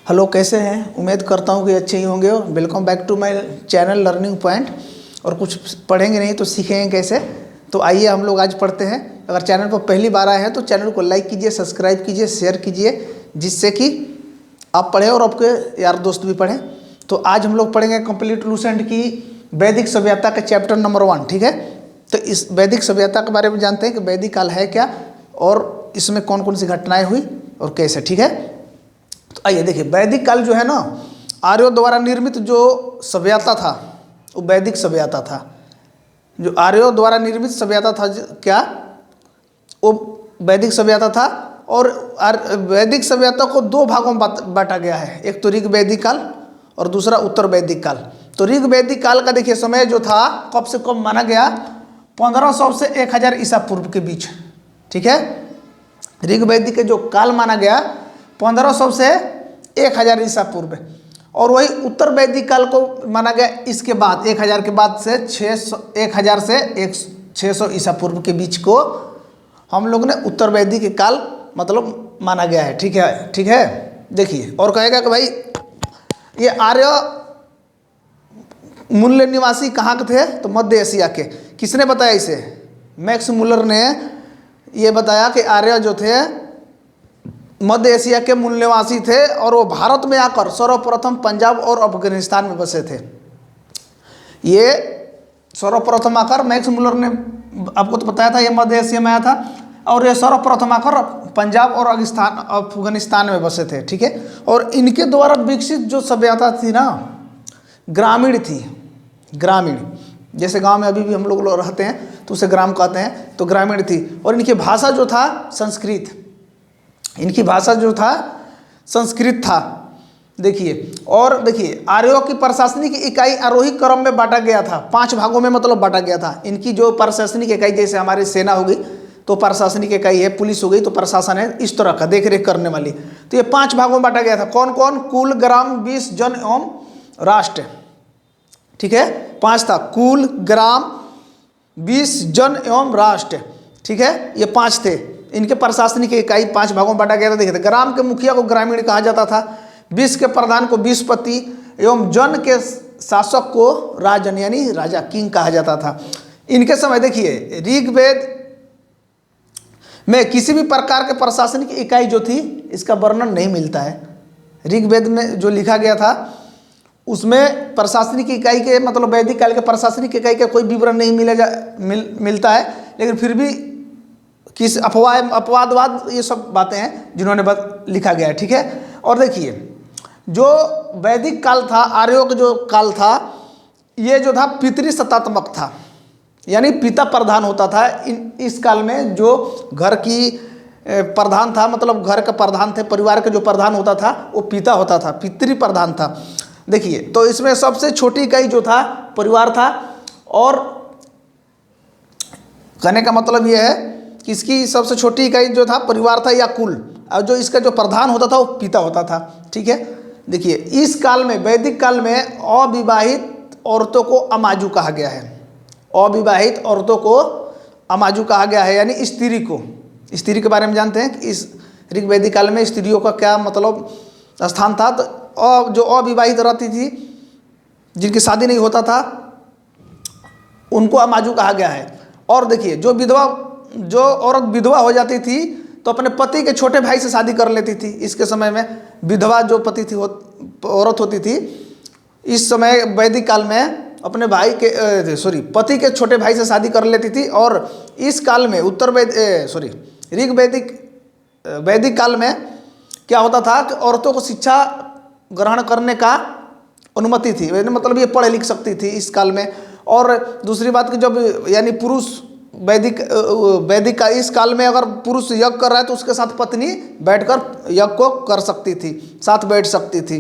Hello, कैसे हैं? उम्मीद करता हूँ कि अच्छे ही होंगे। Welcome back to my channel learning point. और कुछ पढ़ेंगे नहीं तो सीखेंगे कैसे। तो आइए हम लोग आज पढ़ते हैं। अगर चैनल पर पहली बार आए हैं तो चैनल को लाइक कीजिए, सब्सक्राइब कीजिए, शेयर कीजिए, जिससे कि आप पढ़ें और आपके यार दोस्त भी पढ़ें। तो आज हम लोग पढ़ेंगे कंप्लीट लूसेंट की वैदिक सभ्यता के चैप्टर नंबर 1। ठीक है, तो इस वैदिक सभ्यता के बारे में जानते हैं कि वैदिक काल है क्या और इसमें कौन कौन सी घटनाएं हुई और कैसे। ठीक है, तो आइए देखिए, वैदिक काल जो है ना, आर्यों द्वारा निर्मित जो सभ्यता था वो वैदिक सभ्यता था। जो आर्यों द्वारा निर्मित सभ्यता था क्या, वो वैदिक सभ्यता था। और वैदिक सभ्यता को दो भागों में बांटा गया है। एक तो ऋग वैदिक काल और दूसरा उत्तर वैदिक काल। तो ऋग वैदिक काल का देखिए समय जो था कब से कब माना गया, 1500 से 1000 ईसा पूर्व के बीच। ठीक है, ऋग वैदिक के जो काल माना गया 1500 से 1000 ईसा पूर्व। और वही उत्तर वैदिक काल को माना गया इसके बाद 1000 के बाद से 1000 से 600 ईसा पूर्व के बीच को हम लोग ने उत्तर वैदिक काल मतलब माना गया है। ठीक है, ठीक है। देखिए, और कहेगा कि भाई ये आर्य मूल निवासी कहाँ के थे, तो मध्य एशिया के। किसने बताया इसे? मैक्स मुलर ने ये बताया कि आर्य जो थे मध्य एशिया के मूल निवासी थे और वो भारत में आकर सर्वप्रथम पंजाब और अफगानिस्तान में बसे थे। ये सर्वप्रथम आकर मैक्स मुलर ने आपको तो बताया था ये मध्य एशिया में आया था, और ये सर्वप्रथम आकर पंजाब और अफगानिस्तान में बसे थे। ठीक है, और इनके द्वारा विकसित जो सभ्यता थी ना, ग्रामीण थी। ग्रामीण, जैसे गांव में अभी भी हम लोग रहते हैं तो उसे ग्राम कहते हैं, तो ग्रामीण थी। और इनकी भाषा जो था संस्कृत, इनकी भाषा जो था संस्कृत था। देखिए, और देखिए आर्यों की प्रशासनिक इकाई आरोही क्रम में बांटा गया था, 5 भागों में मतलब बांटा गया था। इनकी जो प्रशासनिक इकाई, जैसे हमारी सेना हो गई तो प्रशासनिक इकाई है, पुलिस हो गई तो प्रशासन है, इस तरह का देख रेख करने वाली। तो ये 5 भागों में बांटा गया था। कौन कौन? कुल, ग्राम, 20 जन एवं राष्ट्र। ठीक है, 5 था, कुल, ग्राम, 20 जन एवं राष्ट्र। ठीक है, ये 5 थे। इनके प्रशासनिक इकाई 5 भागों में बांटा गया था। देखिए, ग्राम के मुखिया को ग्रामीण कहा जाता था, 20 के प्रधान को 20पति एवं जन के शासक को राजन यानी राजा, किंग कहा जाता था। इनके समय देखिए ऋग्वेद में किसी भी प्रकार के प्रशासनिक इकाई जो थी इसका वर्णन नहीं मिलता है। ऋग्वेद में जो लिखा गया था उसमें प्रशासनिक इकाई के मतलब वैदिक काल के प्रशासनिक इकाई का कोई विवरण नहीं मिलता है। लेकिन फिर भी किस अपवादवाद ये सब बातें हैं जिन्होंने लिखा गया है। ठीक है, और देखिए जो वैदिक काल था, आर्यों का जो काल था, ये जो था पितृसत्तात्मक था, यानी पिता प्रधान होता था। इस काल में जो घर की प्रधान था, मतलब घर का प्रधान थे, परिवार का जो प्रधान होता था वो पिता होता था, पितृ प्रधान था। देखिए, तो इसमें सबसे छोटी इकाई जो था परिवार था, और कहने का मतलब ये है कि इसकी सबसे छोटी इकाई जो था परिवार था या कुल, और जो इसका जो प्रधान होता था वो पिता होता था। ठीक है, देखिए इस काल में, वैदिक काल में अविवाहित औरतों को अमाजू कहा गया है। अविवाहित औरतों को अमाजू कहा गया है, यानी स्त्री को। स्त्री के बारे में जानते हैं कि इस ऋग वैदिक काल में स्त्रियों का क्या मतलब स्थान था। तो जो अविवाहित रहती थी, जिनकी शादी नहीं होता था, उनको अमाजू कहा गया है। और देखिए जो औरत विधवा हो जाती थी तो अपने पति के छोटे भाई से शादी कर लेती थी। इसके समय में विधवा जो पति थी औरत होती थी, इस समय वैदिक काल में अपने पति के छोटे भाई से शादी कर लेती थी। और इस काल में ऋग वैदिक काल में क्या होता था कि औरतों को शिक्षा ग्रहण करने का अनुमति थी, मतलब ये पढ़ लिख सकती थी इस काल में। और दूसरी बात कि जब यानी पुरुष वैदिक का इस काल में अगर पुरुष यज्ञ कर रहा है तो उसके साथ पत्नी बैठकर यज्ञ को कर सकती थी, साथ बैठ सकती थी।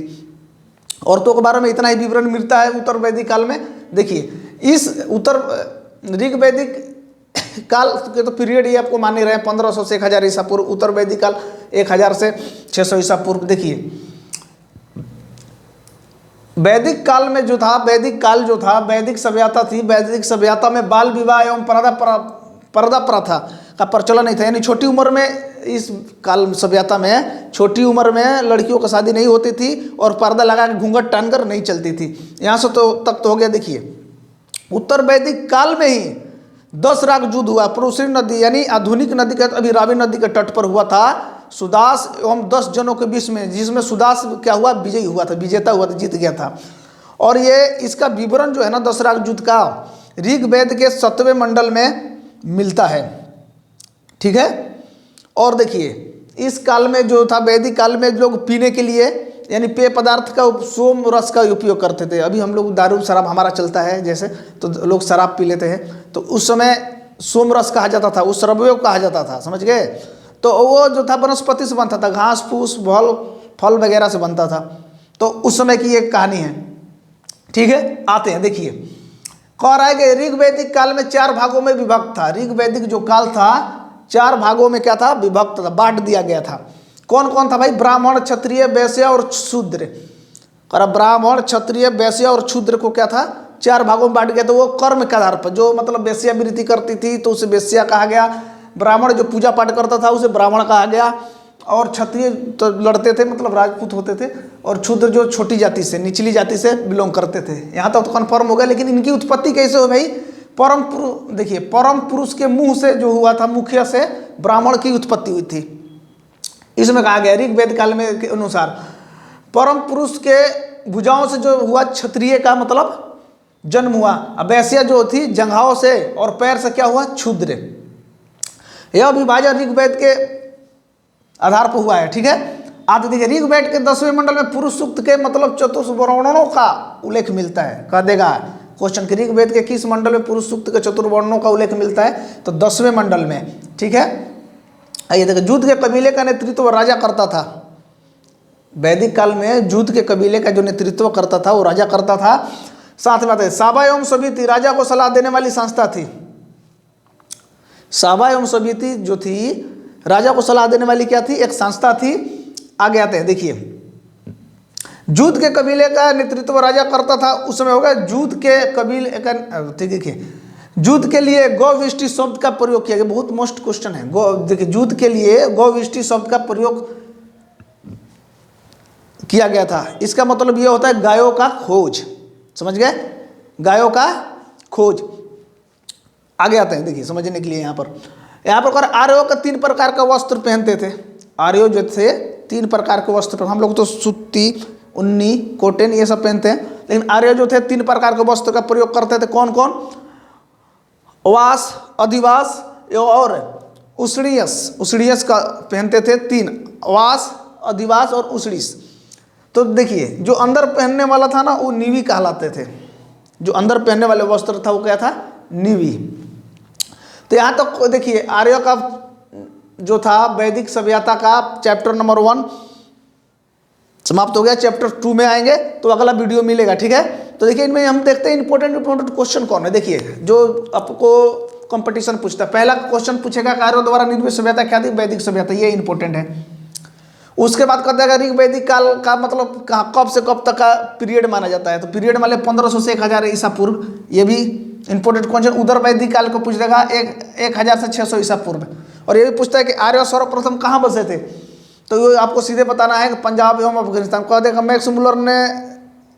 औरतों के बारे में इतना ही विवरण मिलता है उत्तर वैदिक काल में। देखिए, इस ऋग वैदिक काल के तो पीरियड ये आपको मान ही रहे हैं, 1500 से 1000 ईसा पूर्व। उत्तर वैदिक काल 1000 से 600 ईसा पूर्व। देखिए वैदिक काल में जो था, वैदिक काल जो था, वैदिक सभ्यता थी। वैदिक सभ्यता में बाल विवाह एवं पर्दा प्रथा का प्रचलन नहीं था, यानी छोटी उम्र में इस काल सभ्यता में छोटी उम्र में लड़कियों का शादी नहीं होती थी और पर्दा लगा के घूंघट टान कर नहीं चलती थी। यहाँ से तो तक तो हो गया। देखिए उत्तर वैदिक काल में ही 10 राग युद्ध हुआ। पुरुषी नदी यानी आधुनिक नदी का अभी रावी नदी के तट पर हुआ था। सुदास एवं 10 जनों के बीच में, जिसमें सुदास क्या हुआ, विजयी हुआ था, विजेता हुआ था, जीत गया था। और ये इसका विवरण जो है ना 10 राग युद्ध का ऋग्वेद के 7वें मंडल में मिलता है। ठीक है। और देखिए इस काल में जो था, वैदिक काल में लोग पीने के लिए यानी पेय पदार्थ का सोम रस का उपयोग करते थे। अभी हम लोग दारू शराब हमारा चलता है जैसे, तो लोग शराब पी लेते हैं, तो उस समय सोम रस कहा जाता था, उस सरवयोग कहा जाता था, समझ गए। तो वो जो था वनस्पति से बनता था, घास फूस फल वगैरह से बनता था। तो उस समय की एक कहानी है। ठीक है, आते हैं। देखिए कह रहा है कि ऋग्वैदिक काल में 4 भागों में विभक्त था। ऋग्वैदिक जो काल था 4 भागों में क्या था, विभक्त था, बांट दिया गया था। कौन कौन था भाई, ब्राह्मण, क्षत्रिय, वैश्य और शूद्र। और ब्राह्मण, क्षत्रिय, वैश्य और शूद्र को क्या था, 4 भागों में बांट गया। तो वो कर्म के आधार पर, जो मतलब वेश्यावृत्ति करती थी तो उसे वेश्या कहा गया। ब्राह्मण जो पूजा पाठ करता था उसे ब्राह्मण कहा गया। और क्षत्रिय तो लड़ते थे, मतलब राजपूत होते थे। और शूद्र जो छोटी जाति से, निचली जाति से बिलोंग करते थे। यहाँ तक तो कन्फर्म हो गया। लेकिन इनकी उत्पत्ति कैसे हो भाई, परम पुरुष, देखिए परम पुरुष के मुंह से जो हुआ था, मुखिया से ब्राह्मण की उत्पत्ति हुई थी। इसमें कहा गया ऋग्वेद काल में के अनुसार परम पुरुष के भुजाओं से जो हुआ क्षत्रिय का मतलब जन्म हुआ। अब वैश्य जो थी जंघाओं से, और पैर से क्या हुआ, शूद्र। यह विभाजन ऋग्वेद के आधार पर हुआ है। ठीक है। आते देखिए ऋग्वेद के 10वें मंडल में पुरुष सूक्त के मतलब चतुर्वर्णों का उल्लेख मिलता है। कह देगा क्वेश्चन कि ऋग्वेद के किस मंडल में पुरुष सूक्त के चतुर्वर्णों का उल्लेख मिलता है, तो 10वें मंडल में। ठीक है। आइए देखिए, जूत के कबीले का नेतृत्व राजा करता था। वैदिक काल में जूत के कबीले का जो नेतृत्व करता था वो राजा करता था। साथ में आते साबा एवं समिति राजा को सलाह देने वाली संस्था थी। साबा एवं समिति जो थी राजा को सलाह देने वाली क्या थी, एक संस्था थी। आगे आते हैं। देखिए जूत के कबीले का नेतृत्व राजा करता था। उस समय होगा जूत के कबीले का, ठीक है, जूत के लिए गौविष्टि शब्द का प्रयोग किया गया। बहुत मोस्ट क्वेश्चन है। गौ, देखिए जूत के लिए गौविष्टि शब्द का प्रयोग किया गया था। इसका मतलब यह होता है गायों का खोज, समझ गए, गायों का खोज। आगे आते हैं। देखिए समझने के लिए यहाँ पर आर्यों का 3 प्रकार का वस्त्र पहनते थे। आर्यों जो थे 3 प्रकार के वस्त्र, हम लोग तो सूती, उन्नी, कॉटन ये सब पहनते हैं। लेकिन आर्य जो थे 3 प्रकार के वस्त्र का प्रयोग करते थे। कौन कौन, वास, अधिवास और उषणीयस का पहनते थे। 3 वास, अधिवास और उषणीस। तो देखिए जो अंदर पहनने वाला था ना वो नीवी कहलाते थे। जो अंदर पहनने वाले वस्त्र था वो क्या था, नीवी। तो यहाँ तक तो देखिए आर्य का जो था वैदिक सभ्यता का चैप्टर नंबर 1 समाप्त हो गया। चैप्टर 2 में आएंगे तो अगला वीडियो मिलेगा। ठीक है। तो देखिए इनमें हम देखते हैं इंपॉर्टेंट क्वेश्चन कौन है। देखिए जो आपको कंपटीशन पूछता है, पहला क्वेश्चन पूछेगा आर्यों द्वारा निर्मित सभ्यता क्या थी, वैदिक सभ्यता, ये इंपॉर्टेंट है। उसके बाद कहता है ऋग्वैदिक काल का मतलब कब से कब तक का पीरियड माना जाता है, तो पीरियड मान 1500 से 1000 ईसा पूर्व, ये भी इंपॉर्टेंट क्वेश्चन। उधर वैदिक काल को पूछ देगा 1000 से 600 ईसा पूर्व। और ये भी पूछता है कि आर्य सर्वप्रथम कहाँ बसे थे, तो ये आपको सीधे बताना है कि पंजाब एवं अफगानिस्तान। कह देगा मैक्स मुलर ने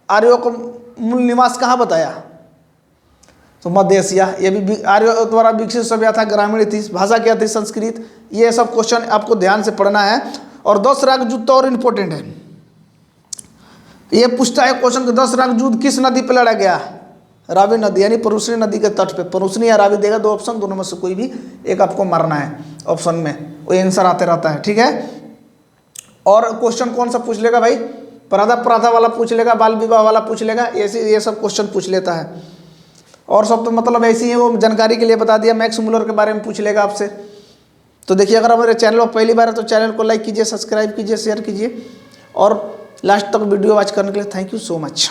आर्यों को मूल निवास कहाँ बताया, तो मध्य एशिया। ये भी आर्यों द्वारा विकसित सभ्यता ग्रामीण थी, भाषा क्या थी, संस्कृत। ये सब क्वेश्चन आपको ध्यान से पढ़ना है। और 10 राग युद्ध और इम्पोर्टेंट है। ये पूछता है क्वेश्चन कि 10 राग युद्ध किस नदी पर लड़ा गया, रावी नदी यानी परुष्णी नदी के तट पे। परुष्णी या रावी देगा 2 ऑप्शन, दोनों में से कोई भी एक आपको मारना है ऑप्शन में, वो आंसर आते रहता है। ठीक है। और क्वेश्चन कौन सा पूछ लेगा भाई, प्रथा वाला पूछ लेगा, बाल विवाह वाला पूछ लेगा, ऐसे ये सब क्वेश्चन पूछ लेता है। और सब तो मतलब ऐसी ही है, वो जानकारी के लिए बता दिया। मैक्स मुलर के बारे में पूछ लेगा आपसे। तो देखिए अगर हमारे चैनल पर पहली बार है तो चैनल को लाइक कीजिए, सब्सक्राइब कीजिए, शेयर कीजिए। और लास्ट तक वीडियो वॉच करने के लिए थैंक यू सो मच।